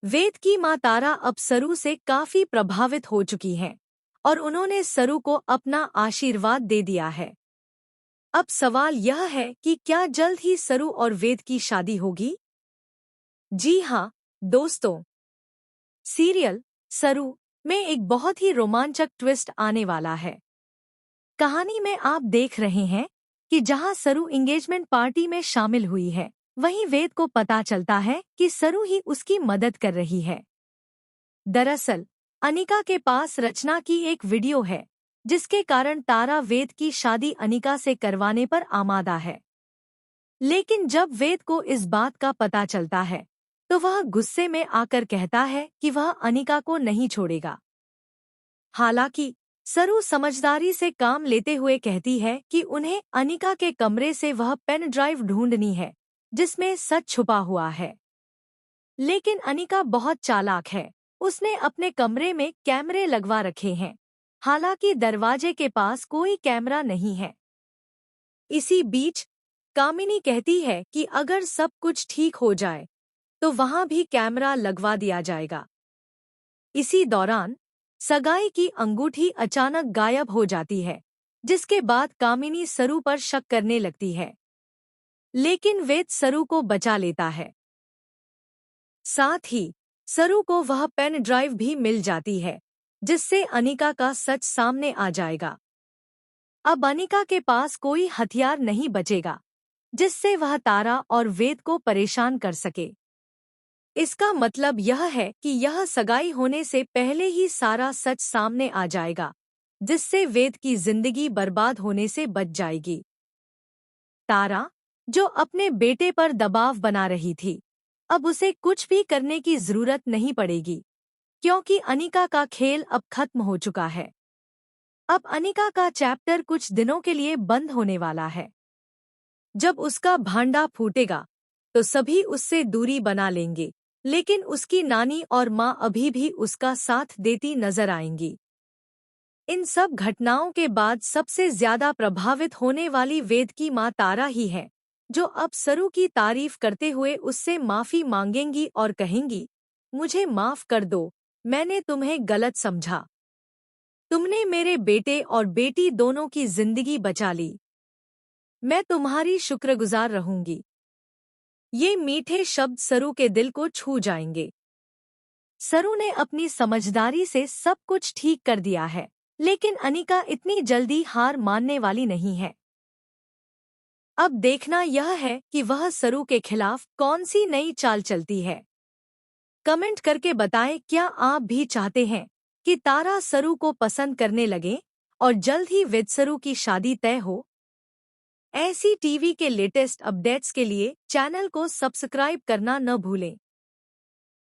वेद की माँ तारा अब सरू से काफी प्रभावित हो चुकी हैं और उन्होंने सरू को अपना आशीर्वाद दे दिया है। अब सवाल यह है कि क्या जल्द ही सरू और वेद की शादी होगी? जी हाँ दोस्तों, सीरियल सरू में एक बहुत ही रोमांचक ट्विस्ट आने वाला है। कहानी में आप देख रहे हैं कि जहां सरू एंगेजमेंट पार्टी में शामिल हुई है, वहीं वेद को पता चलता है कि सरू ही उसकी मदद कर रही है। दरअसल अनिका के पास रचना की एक वीडियो है जिसके कारण तारा वेद की शादी अनिका से करवाने पर आमादा है। लेकिन जब वेद को इस बात का पता चलता है तो वह गुस्से में आकर कहता है कि वह अनिका को नहीं छोड़ेगा। हालांकि सरू समझदारी से काम लेते हुए कहती है कि उन्हें अनिका के कमरे से वह पेन ड्राइव ढूंढनी है जिसमें सच छुपा हुआ है। लेकिन अनिका बहुत चालाक है, उसने अपने कमरे में कैमरे लगवा रखे हैं, हालांकि दरवाजे के पास कोई कैमरा नहीं है। इसी बीच कामिनी कहती है कि अगर सब कुछ ठीक हो जाए तो वहां भी कैमरा लगवा दिया जाएगा। इसी दौरान सगाई की अंगूठी अचानक गायब हो जाती है, जिसके बाद कामिनी सरू पर शक करने लगती है। लेकिन वेद सरू को बचा लेता है। साथ ही सरू को वह पेन ड्राइव भी मिल जाती है जिससे अनिका का सच सामने आ जाएगा। अब अनिका के पास कोई हथियार नहीं बचेगा जिससे वह तारा और वेद को परेशान कर सके। इसका मतलब यह है कि यह सगाई होने से पहले ही सारा सच सामने आ जाएगा, जिससे वेद की जिंदगी बर्बाद होने से बच जाएगी। तारा, जो अपने बेटे पर दबाव बना रही थी, अब उसे कुछ भी करने की जरूरत नहीं पड़ेगी, क्योंकि अनिका का खेल अब खत्म हो चुका है। अब अनिका का चैप्टर कुछ दिनों के लिए बंद होने वाला है। जब उसका भांडा फूटेगा तो सभी उससे दूरी बना लेंगे, लेकिन उसकी नानी और माँ अभी भी उसका साथ देती नजर आएंगी। इन सब घटनाओं के बाद सबसे ज्यादा प्रभावित होने वाली वेद की माँ तारा ही है, जो अब सरू की तारीफ करते हुए उससे माफी मांगेंगी और कहेंगी, मुझे माफ कर दो, मैंने तुम्हें गलत समझा। तुमने मेरे बेटे और बेटी दोनों की जिंदगी बचा ली। मैं तुम्हारी शुक्रगुजार रहूंगी। ये मीठे शब्द सरू के दिल को छू जाएंगे। सरू ने अपनी समझदारी से सब कुछ ठीक कर दिया है, लेकिन अनिका इतनी जल्दी हार मानने वाली नहीं है। अब देखना यह है कि वह सरू के खिलाफ कौन सी नई चाल चलती है। कमेंट करके बताएं, क्या आप भी चाहते हैं कि तारा सरू को पसंद करने लगे और जल्द ही विद सरू की शादी तय हो? ऐसी टीवी के लेटेस्ट अपडेट्स के लिए चैनल को सब्सक्राइब करना न भूलें।